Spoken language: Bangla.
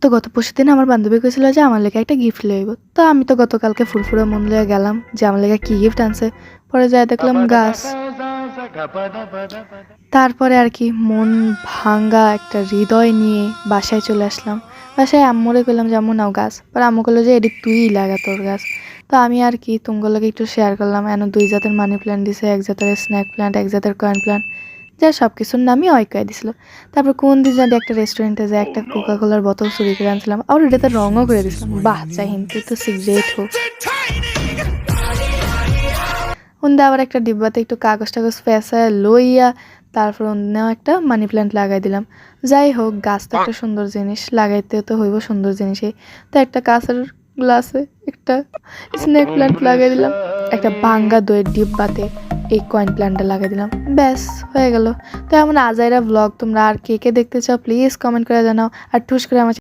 তো গত পরশুদিন আমার বান্ধবী কইছিল যে আমার লেগে একটা গিফট লইব। তো আমি তো গতকালকে ফুরফুরা মন লইয়া গেলাম যে আমার লেগে কি গিফট আনছে। পরে যাই দেখলাম গাছ। তারপরে আর কি মন ভাঙ্গা একটা হৃদয় নিয়ে বাসায় চলে আসলাম। বাসায় আম্মুরে কইলাম যে আম্মু নাও গাছ। পরে আম্মু কইলো যে এটি তুই লাগা তোর গাছ। তো আমি আর কি তুমগুলোকে একটু শেয়ার করলাম। এন 2 জাতের মানি প্ল্যান্ট দিছে, 1 জাতের স্ন্যাক প্ল্যান্ট, 1 জাতের কয়েন প্ল্যান্ট। যা সব কিছুর নামই অয়কয় দিছিল। তারপর কোন দিন জানি একটা রেস্টুরেন্টে যায় একটা কোকা কোলার বোতল চুরি করে আনছিলাম, আবার এটাতে রঙও করে দিছিলাম। বাহ চাহিন তুই তো সিগ্রেট হোক। অন্য আবার একটা ডিব্বাতে একটু কাগজ টাগজ পেঁচায় লইয়া তারপর অন্যও একটা মানি প্ল্যান্ট লাগাই দিলাম। যাই হোক গাছ তো একটা সুন্দর জিনিস, লাগাইতে তো হইব সুন্দর জিনিসই। তো একটা কাঁচের গ্লাসে একটা স্নেক প্ল্যান্ট লাগাই দিলাম, একটা ভাঙ্গা দইয়ের ডিব্বাতে এই কয়েন প্ল্যান্টটা লাগাই দিলাম, ব্যাস হয়ে গেল। তো এমন আজাইরা ব্লগ তোমরা আর কে কে দেখতে চাও প্লিজ কমেন্ট করে জানাও, আর ঠুস করে আমার